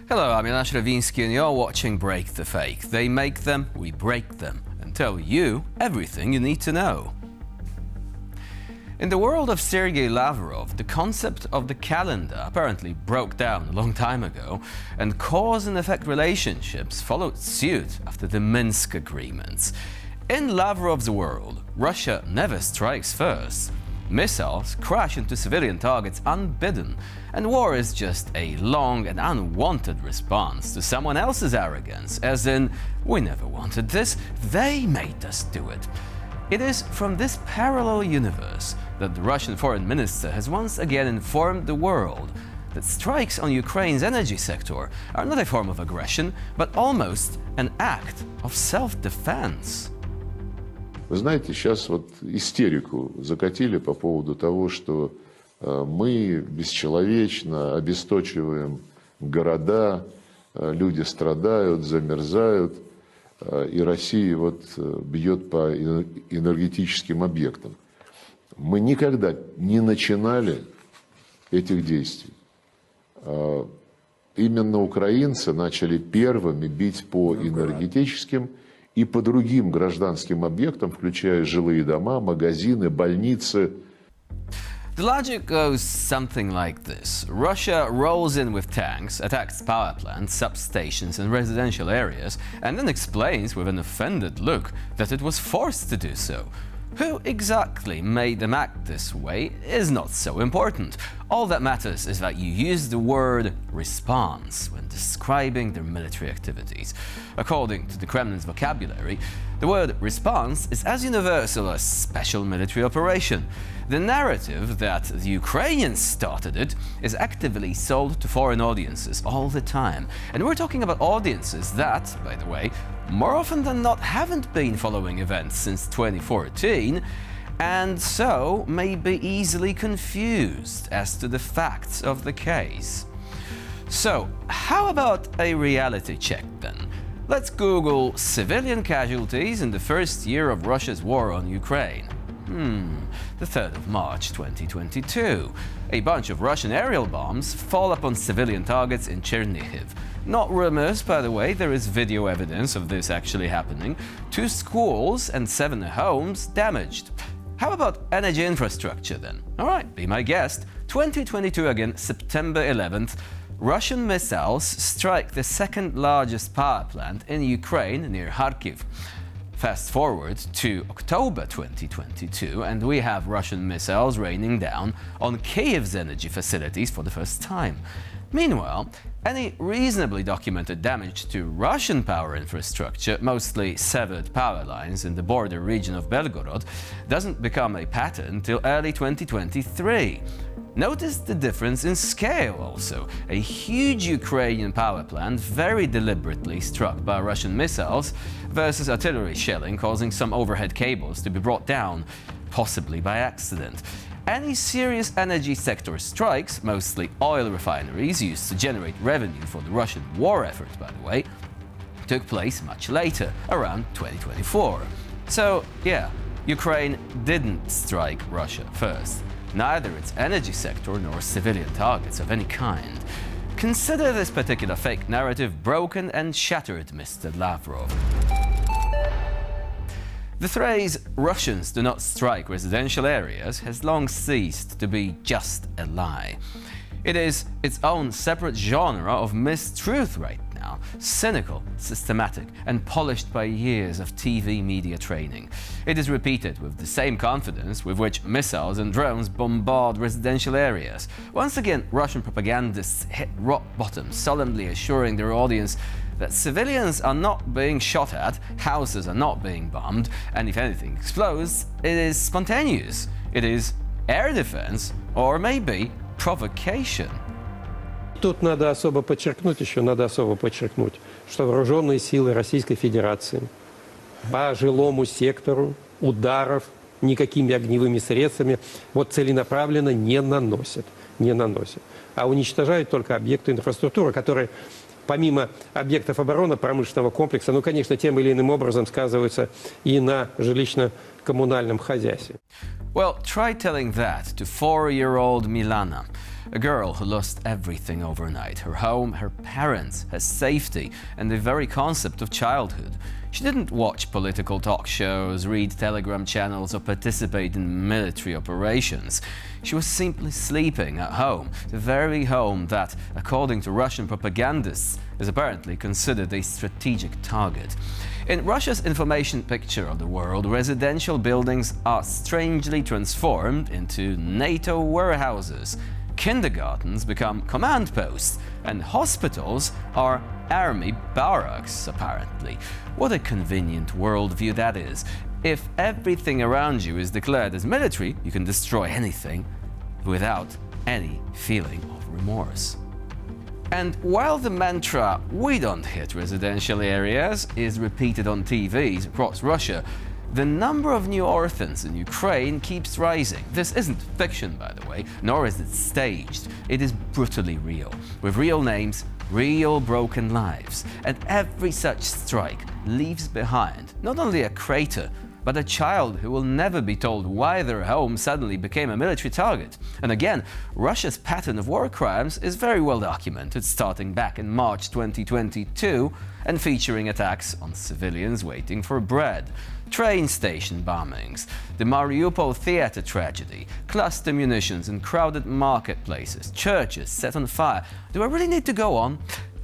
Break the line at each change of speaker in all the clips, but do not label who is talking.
Hello, I'm Milan Shravinsky and you're watching Break the Fake. They make them, we break them, and tell you everything you need to know. In the world of Sergey Lavrov, the concept of the calendar apparently broke down a long time ago, and cause and effect relationships followed suit after the Minsk agreements. In Lavrov's world, Russia never strikes first. Missiles crash into civilian targets unbidden, and war is just a long and unwanted response to someone else's arrogance, as in, we never wanted this, they made us do it. It is from this parallel universe that the Russian foreign minister has once again informed the world that strikes on Ukraine's energy sector are not a form of aggression, but almost an act of self-defense.
Вы знаете, сейчас вот истерику закатили по поводу того, что мы бесчеловечно обесточиваем города, люди страдают, замерзают, и Россия вот бьет по энергетическим объектам. Мы никогда не начинали этих действий. Именно украинцы начали первыми бить по энергетическим и по другим гражданским объектам, включая жилые дома, магазины, больницы.
The logic goes something like this. Russia rolls in with tanks, attacks power plants, substations and residential areas, and then explains with an offended look that it was forced to do so. Who exactly made them act this way is not so important. All that matters is that you use the word response when describing their military activities. According to the Kremlin's vocabulary, the word response is as universal as special military operation. The narrative that the Ukrainians started it is actively sold to foreign audiences all the time. And we're talking about audiences that, by the way, more often than not haven't been following events since 2014, and so may be easily confused as to the facts of the case. So, how about a reality check then? Let's Google civilian casualties in the first year of Russia's war on Ukraine. The 3rd of March 2022. A bunch of Russian aerial bombs fall upon civilian targets in Chernihiv. Not rumors, by the way, there is video evidence of this actually happening. 2 schools and 7 homes damaged. How about energy infrastructure then? Alright, be my guest. 2022 again, September 11th. Russian missiles strike the second largest power plant in Ukraine near Kharkiv. Fast forward to October 2022 and we have Russian missiles raining down on Kyiv's energy facilities for the first time. Meanwhile, any reasonably documented damage to Russian power infrastructure, mostly severed power lines in the border region of Belgorod, doesn't become a pattern till early 2023. Notice the difference in scale also. A huge Ukrainian power plant very deliberately struck by Russian missiles versus artillery shelling causing some overhead cables to be brought down, possibly by accident. Any serious energy sector strikes, mostly oil refineries used to generate revenue for the Russian war effort, by the way, took place much later, around 2024. So, yeah, Ukraine didn't strike Russia first. Neither its energy sector nor civilian targets of any kind. Consider this particular fake narrative broken and shattered, Mr. Lavrov. The phrase "Russians do not strike residential areas" has long ceased to be just a lie. It is its own separate genre of mistruth right now, cynical, systematic, and polished by years of TV media training. It is repeated with the same confidence with which missiles and drones bombard residential areas. Once again, Russian propagandists hit rock bottom, solemnly assuring their audience that civilians are not being shot at, houses are not being bombed, and if anything explodes, it is spontaneous. It is air defense, or maybe provocation.
Тут надо особо подчеркнуть, что вооруженные силы Российской Федерации по жилому сектору ударов никакими огневыми средствами целенаправленно не наносят, а уничтожают только объекты инфраструктуры, которые помимо объектов оборонно-промышленного комплекса, конечно, тем или иным образом сказываются и на жилищно-коммунальном хозяйстве.
Well, try telling that to 4-year-old Milana. A girl who lost everything overnight: her home, her parents, her safety, and the very concept of childhood. She didn't watch political talk shows, read Telegram channels, or participate in military operations. She was simply sleeping at home, the very home that, according to Russian propagandists, is apparently considered a strategic target. In Russia's information picture of the world, residential buildings are strangely transformed into NATO warehouses. Kindergartens become command posts, and hospitals are army barracks, apparently. What a convenient worldview that is. If everything around you is declared as military, you can destroy anything without any feeling of remorse. And while the mantra "we don't hit residential areas" is repeated on TVs across Russia, the number of new orphans in Ukraine keeps rising. This isn't fiction, by the way, nor is it staged. It is brutally real, with real names, real broken lives. And every such strike leaves behind not only a crater, but a child who will never be told why their home suddenly became a military target. And again, Russia's pattern of war crimes is very well documented, starting back in March 2022 and featuring attacks on civilians waiting for bread, train station bombings, the Mariupol theater tragedy, cluster munitions in crowded marketplaces, churches set on fire. Do I really need to go on?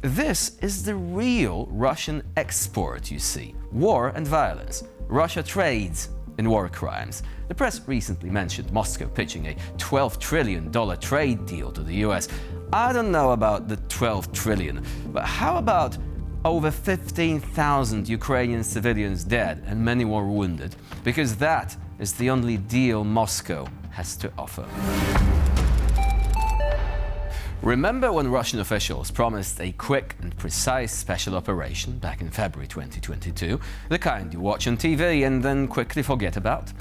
This is the real Russian export, you see: war and violence. Russia trades in war crimes. The press recently mentioned Moscow pitching a $12 trillion trade deal to the US. I don't know about the 12 trillion, but how about over 15,000 Ukrainian civilians dead and many more wounded? Because that is the only deal Moscow has to offer. Remember when Russian officials promised a quick and precise special operation back in February 2022, the kind you watch on TV and then quickly forget about?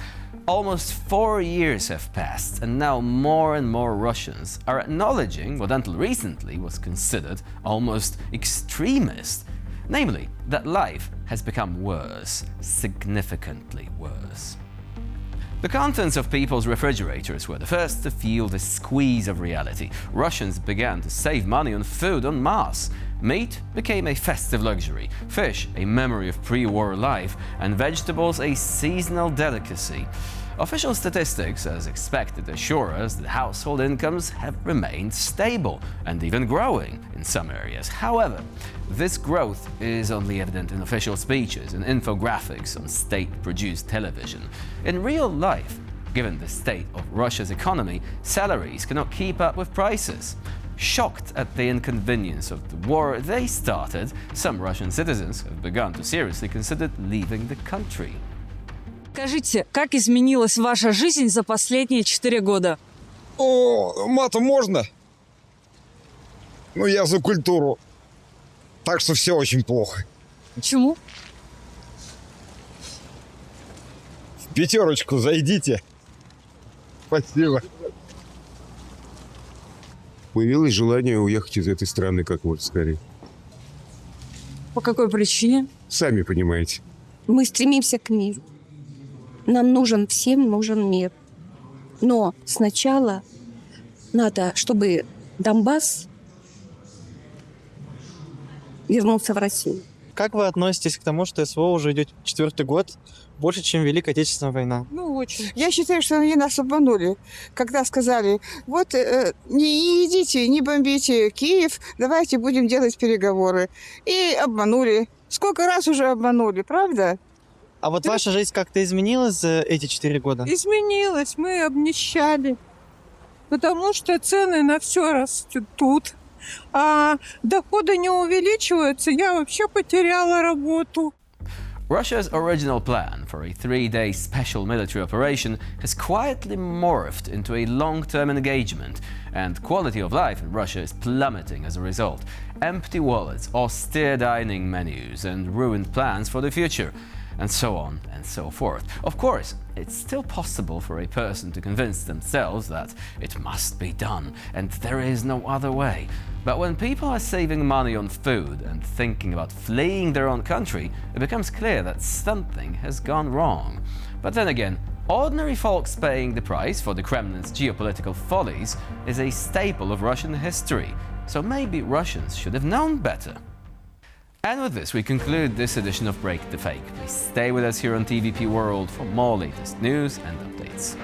Almost 4 years have passed, and now more and more Russians are acknowledging what until recently was considered almost extremist, namely that life has become worse, significantly worse. The contents of people's refrigerators were the first to feel the squeeze of reality. Russians began to save money on food en masse. Meat became a festive luxury, fish a memory of pre-war life, and vegetables a seasonal delicacy. Official statistics, as expected, assure us that household incomes have remained stable and even growing in some areas. However, this growth is only evident in official speeches and infographics on state-produced television. In real life, given the state of Russia's economy, salaries cannot keep up with prices. Shocked at the inconvenience of the war they started, some Russian citizens have begun to seriously consider leaving the country.
Скажите, как изменилась ваша жизнь за последние 4 года?
О, матом можно? Ну, я за культуру. Так что все очень плохо.
Почему?
В пятерочку зайдите. Спасибо.
Появилось желание уехать из этой страны как можно скорее.
По какой причине?
Сами понимаете.
Мы стремимся к миру. Нам всем нужен мир. Но сначала надо, чтобы Донбасс вернулся в Россию.
Как вы относитесь к тому, что СВО уже идет 4-й год, больше, чем Великая Отечественная война?
Ну, очень. Я считаю, что они нас обманули, когда сказали: вот не идите, не бомбите Киев, давайте будем делать переговоры. И обманули. Сколько раз уже обманули, правда?
А вот ваша жизнь как-то изменилась за эти 4 года?
Изменилось, мы обнищали, потому что цены на все растут, а доходы не увеличиваются, я вообще потеряла работу.
Russia's original plan for a 3-day special military operation has quietly morphed into a long-term engagement, and quality of life in Russia is plummeting as a result. Empty wallets, austere dining menus, and ruined plans for the future, and so on and so forth. Of course, it's still possible for a person to convince themselves that it must be done and there is no other way. But when people are saving money on food and thinking about fleeing their own country, it becomes clear that something has gone wrong. But then again, Ordinary folks paying the price for the Kremlin's geopolitical follies is a staple of Russian history, so maybe Russians should have known better. And with this, we conclude this edition of Break the Fake. Please stay with us here on TVP World for more latest news and updates.